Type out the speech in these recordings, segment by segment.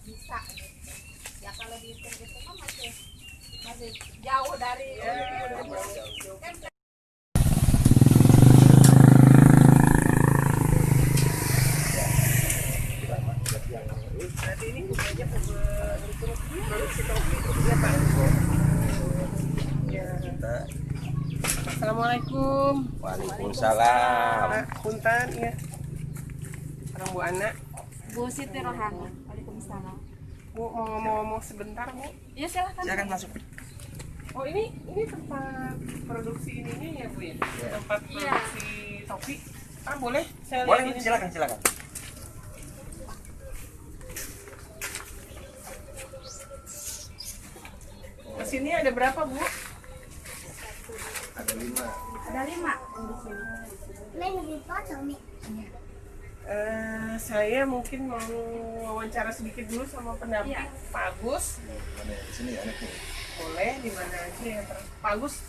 bisa gitu. Ya kalau dihitung itu kan masih masih jauh dari kan. Berarti ini gunanya untuk produksi topi ya Pak. Ya. Assalamualaikum. Waalaikumsalam. Pak Punten ya. Orang Bu Ana. Bu Siti Rohana. Waalaikumsalam. Bu mau ngomong-ngomong sebentar Bu. Ya silahkan. Silakan masuk. Oh ini tempat produksi ininya ya Bu ya? Tempat Iya. produksi topi. Ah boleh? Saya lihat Boleh, ini. silakan. Mesinnya ada berapa Bu? Ada 5. Ada 5 di sini. Saya mungkin mau wawancara sedikit dulu sama pendamping Iya. Pak Agus. Mana di sini anaknya? Boleh di mana aja ya Pak Agus.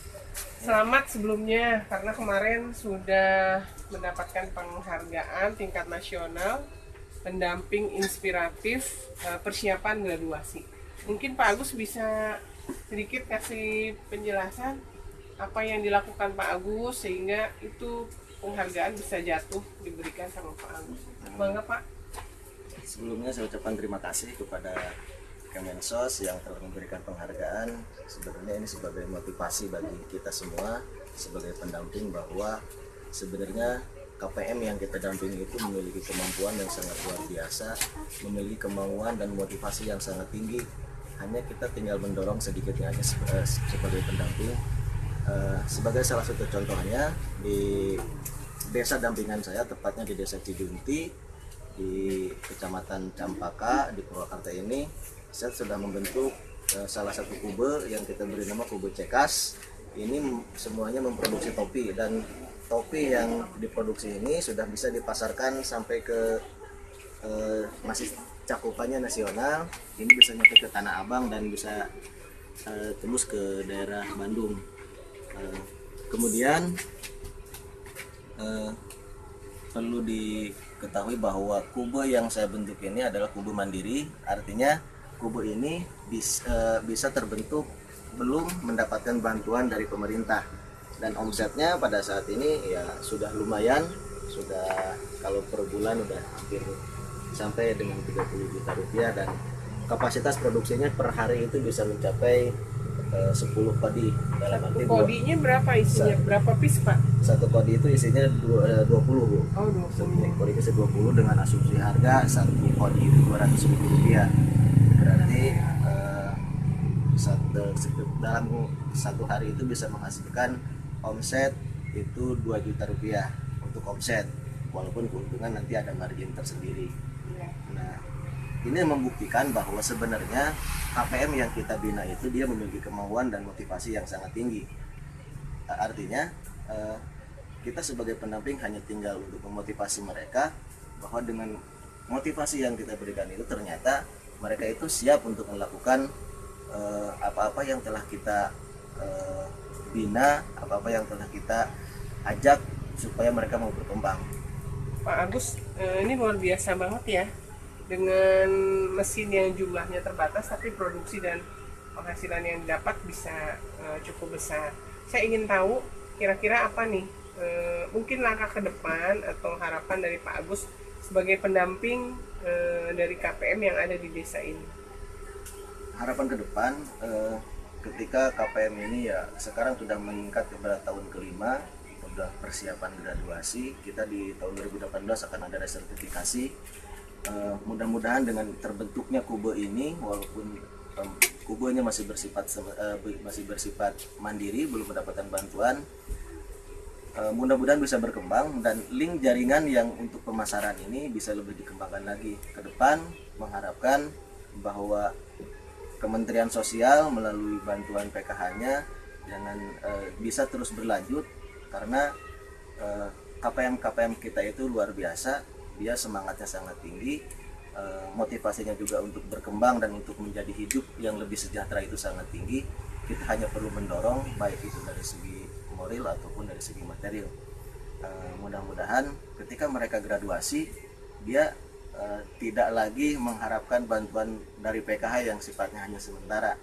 Selamat sebelumnya karena kemarin sudah mendapatkan penghargaan tingkat nasional pendamping inspiratif persiapan graduasi. Mungkin Pak Agus bisa sedikit kasih penjelasan apa yang dilakukan Pak Agus sehingga itu penghargaan bisa jatuh diberikan sama Pak Agus. Bangga Pak. Sebelumnya saya ucapkan terima kasih kepada Kemensos yang telah memberikan penghargaan. Sebenarnya ini sebagai motivasi bagi kita semua sebagai pendamping bahwa sebenarnya KPM yang kita dampingi itu memiliki kemampuan yang sangat luar biasa, memiliki kemauan dan motivasi yang sangat tinggi. Hanya kita tinggal mendorong sedikitnya aja sebagai pendamping. Sebagai salah satu contohnya di desa dampingan saya, tepatnya di desa Cijunti di Kecamatan Campaka di Purwakarta ini, saya sudah membentuk salah satu kube yang kita beri nama kube Cekas. Ini semuanya memproduksi topi dan topi yang diproduksi ini sudah bisa dipasarkan sampai ke masih cakupannya nasional. Ini bisa nyampe ke Tanah Abang dan bisa tembus ke daerah Bandung. Kemudian perlu diketahui bahwa kube yang saya bentuk ini adalah kube mandiri, artinya kube ini bisa terbentuk belum mendapatkan bantuan dari pemerintah, dan omsetnya pada saat ini ya sudah lumayan, sudah kalau per bulan udah hampir sampai dengan 30 juta rupiah, dan kapasitas produksinya per hari itu bisa mencapai 10 kodi. Dalam arti Kodinya berapa isinya? Berapa piece Pak? satu kodi itu isinya 20 Bu. Oh 20. Kodi itu 20 dengan asumsi harga satu kodi itu 200.000 rupiah. Berarti dalam satu hari itu bisa menghasilkan omset itu 2 juta rupiah untuk omset, walaupun keuntungan nanti ada margin tersendiri. Nah, ini membuktikan bahwa sebenarnya KPM yang kita bina itu dia memiliki kemauan dan motivasi yang sangat tinggi. Artinya kita sebagai pendamping hanya tinggal untuk memotivasi mereka bahwa dengan motivasi yang kita berikan itu ternyata mereka itu siap untuk melakukan apa-apa yang telah kita bina, apa-apa yang telah kita ajak supaya mereka mau berkembang. Pak Agus, ini luar biasa banget ya, dengan mesin yang jumlahnya terbatas tapi produksi dan penghasilan yang didapat bisa cukup besar. Saya ingin tahu kira-kira apa nih mungkin langkah ke depan atau harapan dari Pak Agus sebagai pendamping dari KPM yang ada di desa ini. Harapan ke depan ketika KPM ini ya sekarang sudah meningkat kepada tahun kelima, sudah persiapan graduasi, kita di tahun 2018 akan ada resertifikasi. Mudah-mudahan dengan terbentuknya kube ini, walaupun kubenya masih bersifat mandiri, belum mendapatkan bantuan, mudah-mudahan bisa berkembang dan link jaringan yang untuk pemasaran ini bisa lebih dikembangkan lagi ke depan. Mengharapkan bahwa Kementerian Sosial melalui bantuan PKH-nya jangan bisa terus berlanjut, karena KPM kita itu luar biasa, dia semangatnya sangat tinggi, motivasinya juga untuk berkembang dan untuk menjadi hidup yang lebih sejahtera itu sangat tinggi. Kita hanya perlu mendorong baik itu dari segi moral ataupun dari segi material. Mudah-mudahan ketika mereka graduasi dia tidak lagi mengharapkan bantuan dari PKH yang sifatnya hanya sementara,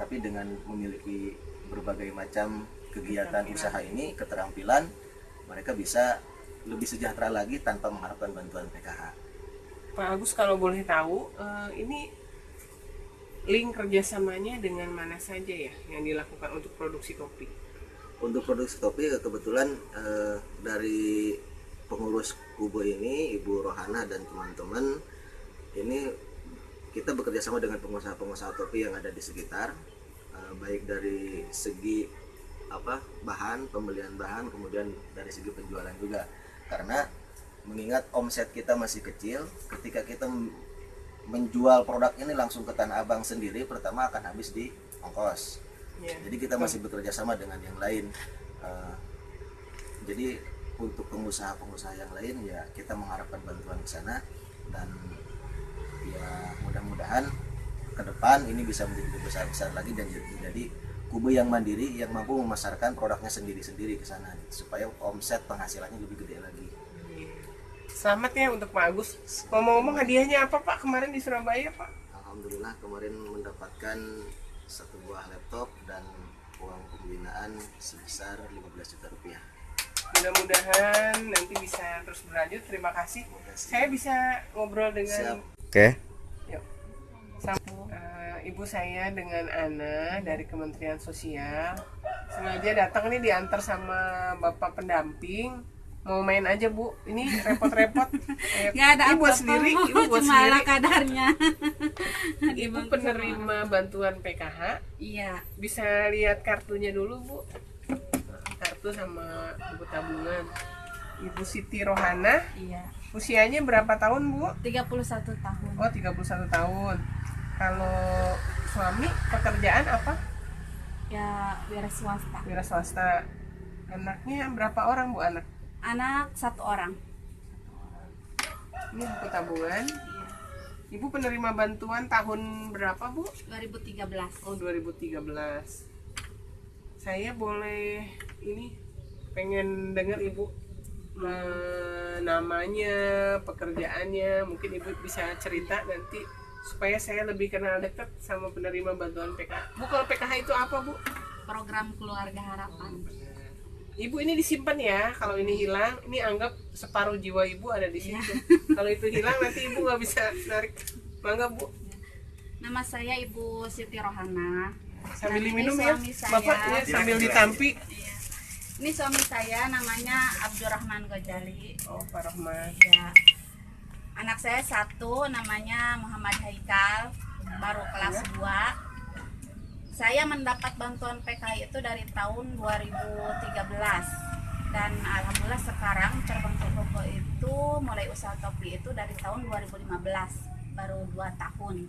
tapi dengan memiliki berbagai macam kegiatan usaha ini, keterampilan, mereka bisa lebih sejahtera lagi tanpa mengharapkan bantuan PKH. Pak Agus, kalau boleh tahu, ini link kerjasamanya dengan mana saja ya yang dilakukan untuk produksi kopi? Untuk produksi kopi kebetulan dari pengurus Kubo ini, Ibu Rohana dan teman-teman, ini kita bekerja sama dengan pengusaha-pengusaha kopi yang ada di sekitar, baik dari segi bahan, pembelian bahan, kemudian dari segi penjualan juga. Karena mengingat omset kita masih kecil, ketika kita menjual produk ini langsung ke Tanah Abang sendiri, pertama akan habis di ongkos. Jadi kita masih bekerja sama dengan yang lain. Jadi untuk pengusaha-pengusaha yang lain ya kita mengharapkan bantuan ke sana, dan ya mudah-mudahan ke depan ini bisa menjadi besar-besar lagi dan jadi Kubo yang mandiri yang mampu memasarkan produknya sendiri-sendiri ke sana supaya omset penghasilannya lebih gede lagi. Selamat ya untuk Pak Agus. Ngomong-ngomong, hadiahnya apa Pak kemarin di Surabaya Pak? Alhamdulillah kemarin mendapatkan 1 buah laptop dan uang pembinaan sebesar 15 juta rupiah. Mudah-mudahan nanti bisa terus berlanjut. Terima kasih. Saya bisa ngobrol dengan Oke. Yuk. Ibu saya dengan Ana dari Kementerian Sosial sengaja datang nih, diantar sama Bapak pendamping. Mau main aja Bu, ini repot-repot. Nggak ada Ibu buat apa-apa, sendiri, Ibu buat cuma ala sendiri. kadarnya. Ibu penerima bantuan PKH. Iya. Bisa lihat kartunya dulu Bu. Kartu sama buku tabungan. Ibu Siti Rohana. Iya. Usianya berapa tahun Bu? 31 tahun. Oh, 31 tahun. Kalau suami pekerjaan apa? Ya, wira swasta. Wira swasta. Anaknya berapa orang Bu anak? Anak 1 orang. Ini buku tabungan. Iya. Ibu penerima bantuan tahun berapa Bu? 2013. Oh, 2013. Saya boleh ini pengen dengar Ibu namanya, pekerjaannya, mungkin Ibu bisa cerita nanti supaya saya lebih kenal dekat sama penerima bantuan PKH. Bu, kalau PKH itu apa Bu? Program Keluarga Harapan. Ibu ini disimpan ya, kalau ini hilang, ini anggap separuh jiwa Ibu ada di situ. Kalau itu hilang nanti Ibu nggak bisa narik. Mangga Bu. Nama saya Ibu Siti Rohana. Sambil Nah, diminum ini ya, suami saya. Bapak ya, sambil ditampi. Iya. Ini suami saya namanya Abdurrahman Gojali. Oh, Pak Rahman. Ya. Anak saya 1 namanya Muhammad Haikal, baru kelas 2. Saya mendapat bantuan PKH itu dari tahun 2013. Dan alhamdulillah sekarang terbentuk Kubo itu mulai usaha topi itu dari tahun 2015, baru 2 tahun.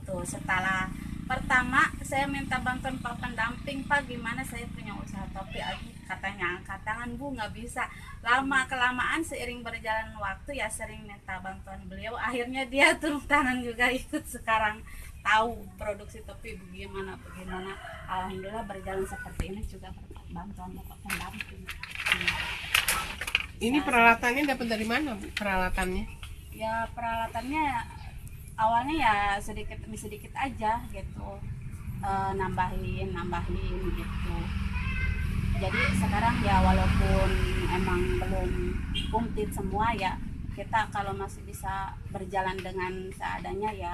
Tuh, setelah pertama saya minta bantuan Pak pendamping, Pak gimana saya punya usaha topi. Katanya angkat tangan Bu, nggak bisa. Lama kelamaan seiring berjalan waktu ya sering minta bantuan beliau, akhirnya dia turun tangan juga ikut. Sekarang tahu produksi topi bagaimana. Alhamdulillah berjalan seperti ini juga berkat bantuan Bapak pendamping. Ini peralatannya dapat dari mana Bu? Peralatannya? Ya peralatannya awalnya ya sedikit demi sedikit aja gitu, nambahin gitu. Jadi sekarang ya walaupun emang belum komplit semua ya, kita kalau masih bisa berjalan dengan seadanya ya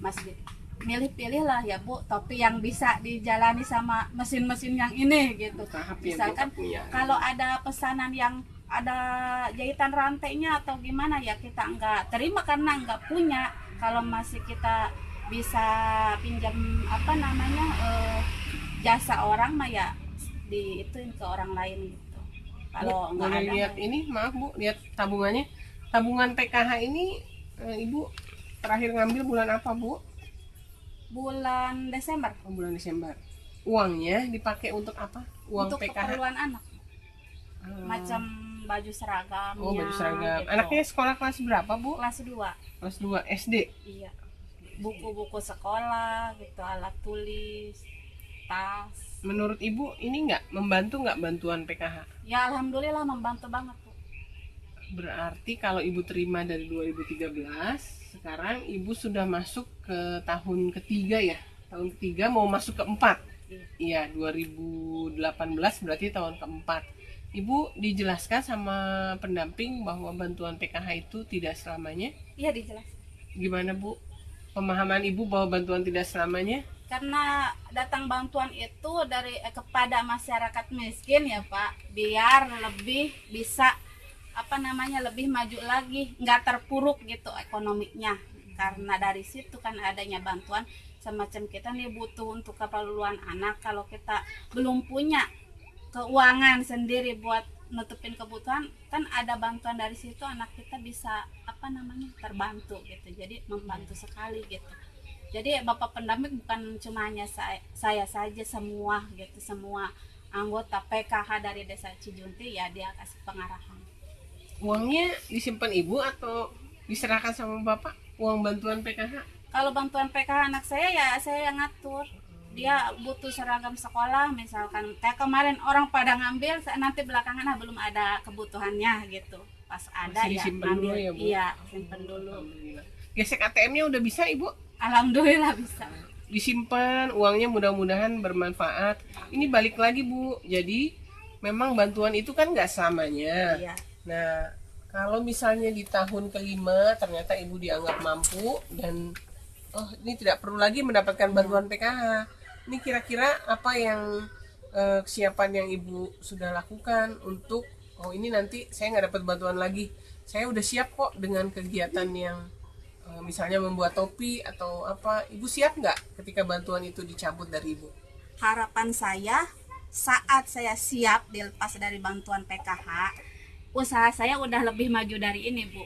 masih pilih-pilih lah ya Bu, topi yang bisa dijalani sama mesin-mesin yang ini gitu. Misalkan kalau ada pesanan yang ada jahitan rantainya atau gimana ya kita nggak terima karena nggak punya. Kalau masih kita bisa pinjam jasa orang mah ya diituin ke orang lain gitu. Kalau nggak boleh ada lihat ini, maaf Bu, lihat tabungannya. Tabungan PKH ini Ibu terakhir ngambil bulan apa Bu? bulan Desember. Oh, bulan Desember. Uangnya dipakai untuk apa? Uang Untuk PKH? keperluan anak, macam baju seragamnya. Oh, baju seragam. gitu. Anaknya sekolah kelas berapa Bu? Kelas 2. Kelas 2 SD. Iya. Buku-buku sekolah gitu, alat tulis, tas. Menurut Ibu ini membantu nggak bantuan PKH? Ya alhamdulillah membantu banget Bu. Berarti kalau Ibu terima dari 2013, sekarang Ibu sudah masuk ke tahun ketiga ya? Tahun ketiga mau masuk keempat. Iya, 2018 berarti tahun keempat. Ibu dijelaskan sama pendamping bahwa bantuan PKH itu tidak selamanya. Iya, dijelaskan. Gimana Bu? Pemahaman Ibu bahwa bantuan tidak selamanya? Karena datang bantuan itu dari kepada masyarakat miskin ya Pak, biar lebih bisa lebih maju lagi, nggak terpuruk gitu ekonominya. Karena dari situ kan adanya bantuan, semacam kita nih butuh untuk keperluan anak, kalau kita belum punya keuangan sendiri buat nutupin kebutuhan, kan ada bantuan dari situ, anak kita bisa terbantu gitu. Jadi membantu sekali gitu. Jadi Bapak pendamping bukan cuma hanya saya saja, semua gitu, semua anggota PKH dari Desa Cijunti ya dia kasih pengarahan. Uangnya disimpan Ibu atau diserahkan sama Bapak? Uang bantuan PKH? Kalau bantuan PKH anak saya ya saya yang ngatur. Dia butuh seragam sekolah misalkan, kayak kemarin orang pada ngambil, nanti belakangan belum ada kebutuhannya gitu. Pas ada masih ya disimpan ngambil. dulu ya Bu? Iya, simpen dulu. Gesek ATM-nya udah bisa Ibu? Alhamdulillah bisa. Disimpan, uangnya mudah-mudahan bermanfaat. Ini balik lagi Bu, jadi memang bantuan itu kan nggak selamanya. Iya. Nah, kalau misalnya di tahun kelima ternyata Ibu dianggap mampu dan ini tidak perlu lagi mendapatkan bantuan PKH. Ini kira-kira apa yang kesiapan yang Ibu sudah lakukan untuk ini nanti saya nggak dapat bantuan lagi. Saya udah siap kok dengan kegiatan yang misalnya membuat topi atau apa. Ibu siap nggak ketika bantuan itu dicabut dari Ibu? Harapan saya saat saya siap dilepas dari bantuan PKH, usaha saya udah lebih maju dari ini Bu.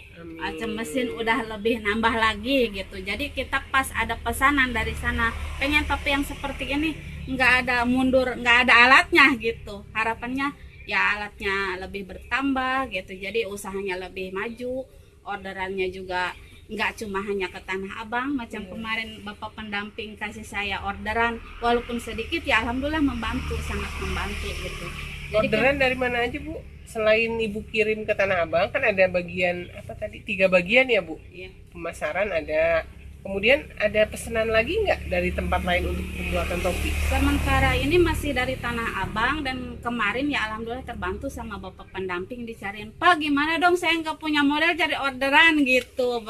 Mesin udah lebih nambah lagi gitu. Jadi kita pas ada pesanan dari sana, pengen topi yang seperti ini, nggak ada mundur, nggak ada alatnya gitu. Harapannya ya alatnya lebih bertambah gitu. Jadi usahanya lebih maju, orderannya juga nggak cuma hanya ke Tanah Abang. Macam kemarin Bapak pendamping kasih saya orderan, walaupun sedikit ya alhamdulillah membantu, sangat membantu gitu. Jadi orderan dari mana aja Bu? Selain Ibu kirim ke Tanah Abang kan ada bagian 3 bagian ya Bu? Iya. Pemasaran ada, kemudian ada pesanan lagi nggak dari tempat lain untuk pembuatan topi? Sementara ini masih dari Tanah Abang, dan kemarin ya alhamdulillah terbantu sama Bapak pendamping dicariin, Pak gimana dong saya nggak punya modal cari orderan gitu,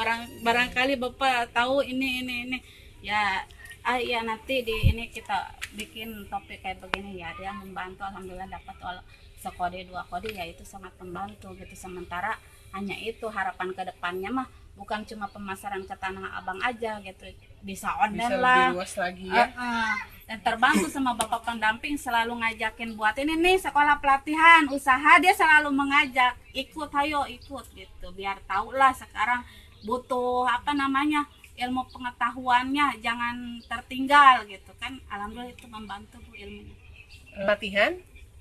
barangkali Bapak tahu ini ya. Ya nanti ini kita bikin topi kayak begini ya, dia membantu, alhamdulillah dapat sekode 2 kode ya, itu sangat membantu gitu. Sementara hanya itu harapan ke depannya mah bukan cuma pemasaran ke Tanah Abang aja gitu, bisa online Bisa lah, lebih luas lagi ya. dan terbantu sama Bapak pendamping, selalu ngajakin buat ini nih sekolah pelatihan usaha, dia selalu mengajak ikut, ayo ikut gitu, biar tahu lah sekarang butuh ilmu pengetahuannya jangan tertinggal gitu kan. Alhamdulillah itu membantu Bu ilmunya. Pelatihan?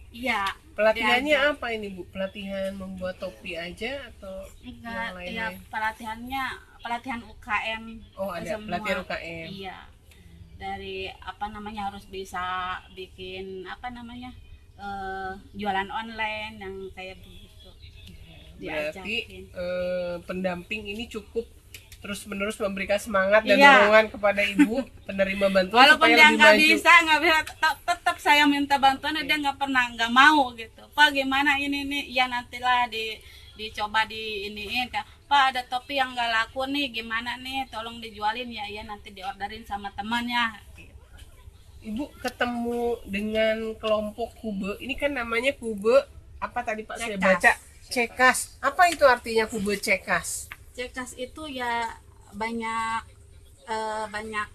Iya. Pelatihannya diajak. apa ini Bu? Pelatihan membuat topi aja atau Enggak, yang ya lain-lain? pelatihan UKM. Oh ada semua. pelatihan UKM. Iya. Dari harus bisa bikin jualan online yang kayak begitu. Berarti pendamping ini cukup terus-menerus memberikan semangat dan Iya. dorongan kepada Ibu penerima bantuan Walaupun supaya dia lebih nggak maju. bisa, tetap saya minta bantuan, dia nggak mau gitu. Pak gimana ini nih? Ya nantilah dicoba iniin. Pak ada topi yang nggak laku nih, gimana nih? Tolong dijualin ya. Ya nanti diorderin sama temannya. Gitu. Ibu ketemu dengan kelompok Kube. Ini kan namanya Kube apa tadi Pak saya Cekas. baca? Cekas. Apa itu artinya Kube Cekas? Cekas itu ya banyak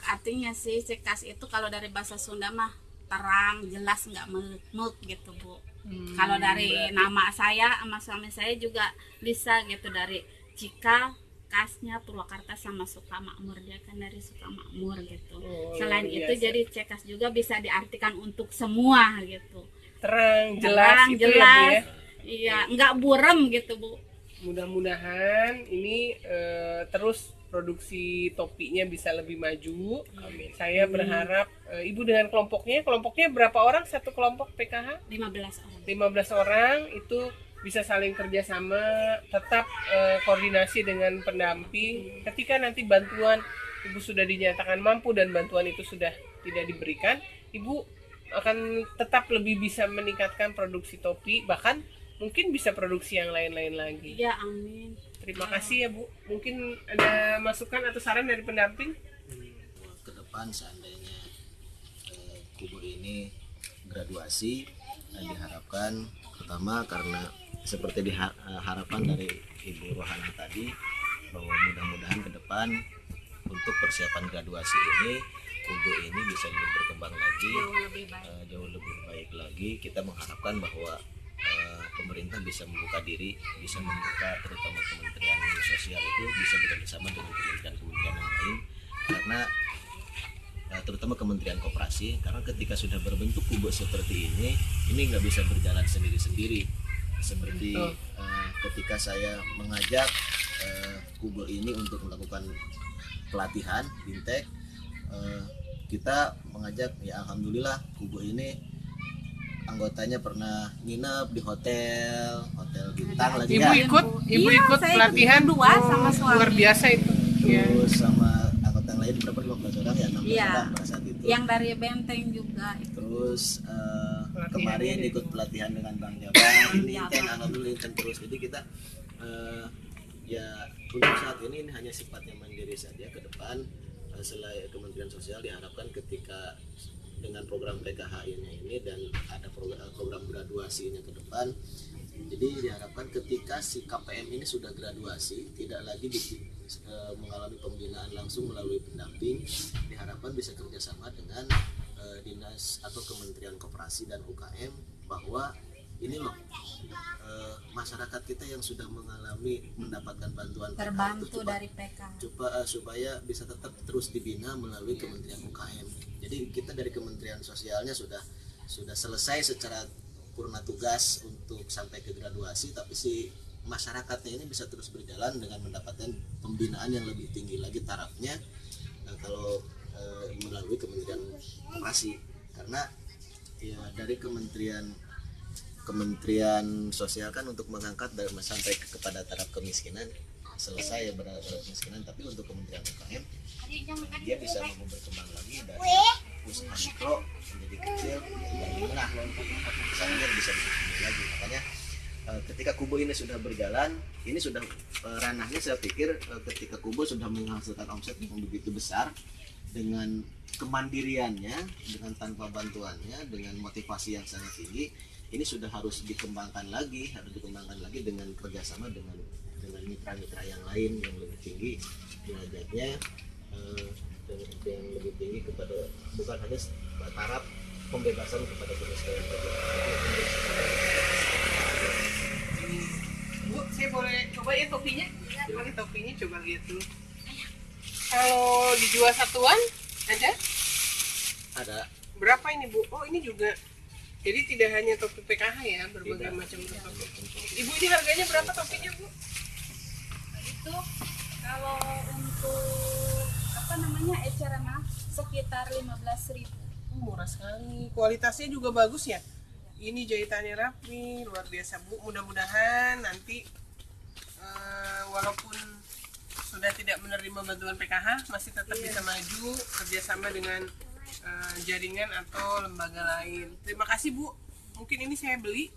artinya sih. Cekas itu kalau dari bahasa Sunda mah terang, jelas, nggak meut gitu Bu. Kalau dari nama saya sama suami saya juga bisa gitu, dari Cika, Kasnya Purwakarta sama Sukamakmur, dia kan dari Sukamakmur gitu. Selain luar itu biasa. jadi Cekas juga bisa diartikan untuk semua gitu. Terang, jelas Terang, itu ya Bu jelas, ya. iya, nggak buram gitu Bu. Mudah-mudahan ini terus produksi topinya bisa lebih maju. Saya berharap Ibu dengan kelompoknya berapa orang satu kelompok PKH? 15 orang. 15 orang itu bisa saling kerjasama, tetap koordinasi dengan pendamping. Ketika nanti bantuan ibu sudah dinyatakan mampu dan bantuan itu sudah tidak diberikan, ibu akan tetap lebih bisa meningkatkan produksi topi, bahkan mungkin bisa produksi yang lain-lain lagi. Ya, amin. Terima kasih ya Bu. Mungkin ada masukan atau saran dari pendamping? Ke depan seandainya Kubo ini graduasi, diharapkan pertama karena seperti harapan dari Ibu Rohana tadi, bahwa mudah-mudahan ke depan untuk persiapan graduasi ini Kubo ini bisa lebih berkembang lagi, jauh lebih baik lagi. Kita mengharapkan bahwa pemerintah bisa membuka diri, bisa membuka terutama Kementerian Sosial itu bisa bekerjasama dengan kementerian-kementerian yang lain, karena terutama Kementerian Koperasi, karena ketika sudah berbentuk Kubo seperti ini nggak bisa berjalan sendiri-sendiri. Seperti ketika saya mengajak Kubo ini untuk melakukan pelatihan fintech, kita mengajak, ya alhamdulillah Kubo ini anggotanya pernah nginep di hotel bintang lagi Ibu ya. ikut saya pelatihan ikut dua sama suami. luar biasa itu. Terus sama anggota yang lain berapa, 12 orang ya, 16 Iya. orang pada saat itu. Yang dari Benteng juga. Terus Pelatihan kemarin ini. ikut pelatihan dengan Bang Jabar, ini Inten, alhamdulillah Inten terus. Jadi kita ya untuk saat ini hanya sifatnya mandiri saja. Ke depan selain Kementerian Sosial diharapkan ketika dengan program PKH-nya ini dan ada program graduasinya ke depan, jadi diharapkan ketika si KPM ini sudah graduasi, tidak lagi mengalami pembinaan langsung melalui pendamping, diharapkan bisa kerjasama dengan dinas atau Kementerian Koperasi dan UKM, bahwa ini loh masyarakat kita yang sudah mendapatkan bantuan PKH Terbantu itu dari PK. supaya bisa tetap terus dibina melalui Kementerian UKM. Jadi kita dari Kementerian Sosialnya sudah selesai secara purna tugas untuk sampai ke graduasi, tapi si masyarakatnya ini bisa terus berjalan dengan mendapatkan pembinaan yang lebih tinggi lagi tarafnya kalau melalui Kementerian Koperasi, karena ya dari Kementerian Sosial kan untuk mengangkat sampai kepada taraf kemiskinan selesai ya, berada kemiskinan, tapi untuk Kementerian UKM dia bisa mau berkembang lagi dari usaha mikro menjadi kecil dan menengah, misalnya bisa begini lagi. Makanya ketika Kubo ini sudah berjalan, ini sudah ranahnya saya pikir ketika Kubo sudah menghasilkan omset yang begitu besar dengan kemandiriannya, dengan tanpa bantuannya, dengan motivasi yang sangat tinggi, ini sudah harus dikembangkan lagi dengan kerjasama dengan mitra-mitra yang lain yang lebih tinggi derajatnya, yang lebih tinggi kepada bukan hanya taraf pembebasan kepada kemiskinan saja. Bu, saya boleh coba ya topinya? Boleh topinya, coba lihat dulu. Kalau dijual satuan ada? Ada. Berapa ini Bu? Oh ini juga. Jadi tidak hanya topi PKH ya, berbagai Tidak. macam topi. Ibu ini harganya berapa topinya Bu? Itu kalau untuk apa namanya ecerana sekitar 15.000. Murah sekali. Kualitasnya juga bagus ya. Ini jahitannya rapi, luar biasa Bu. Mudah-mudahan nanti walaupun sudah tidak menerima bantuan PKH, masih tetap bisa maju kerjasama dengan jaringan atau lembaga lain. Terima kasih Bu. Mungkin ini saya beli.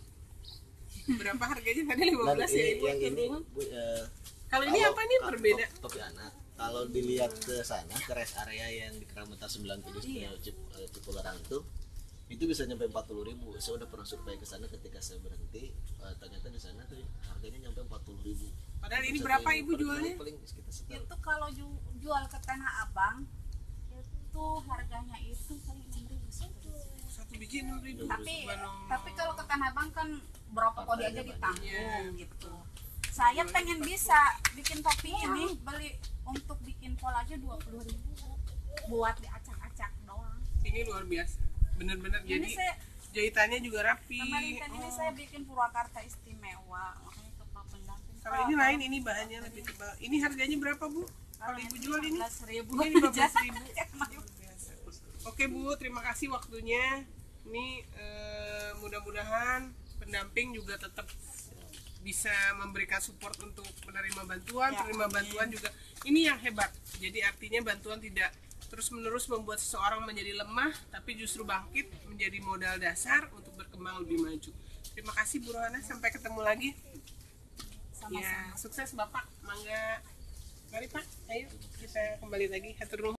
Berapa harganya tadi? 15 ya Ibu? Yang ini Bu, Kalau ini apa nih berbeda? Topi anak. Kalau dilihat ke sana, ke rest area yang di Kerametan 97 Cipularang itu bisa nyampe 40.000. Saya udah pernah survei ke sana ketika saya berhenti, ternyata di sana tuh harganya nyampe 40.000. Padahal ini berapa Ibu jualnya? Paling sekitar Itu kalau jual ke Tanah Abang itu harganya itu paling 6.000. Satu biji 6.000. Tapi kalau ke Tanah Abang kan berapa kodi aja ditanggung Iya. gitu. Saya pengen bisa bikin topi ini, beli untuk bikin pol aja 20.000 buat diacak-acak doang. Ini luar biasa. Bener-bener Ini jadi saya jahitannya juga rapi. kemarin kan ini saya bikin Purwakarta istimewa, makanya ke Pak Pendamping. Kalau ini lain, ini bahannya lebih tebal. Ini harganya berapa Bu? Kalau Ibu jual ini? 15.000. Ini 15.000. Biasa. Oke Bu, terima kasih waktunya. Ini mudah-mudahan pendamping juga tetap bisa memberikan support untuk menerima bantuan, penerima bantuan juga. Ini yang hebat. Jadi artinya bantuan tidak terus-menerus membuat seseorang menjadi lemah, tapi justru bangkit menjadi modal dasar untuk berkembang lebih maju. Terima kasih Bu Rohana, sampai ketemu lagi. Sama-sama. Ya, sukses Bapak. Mangga. Mari Pak, ayo kita kembali lagi. Hatur nuhun.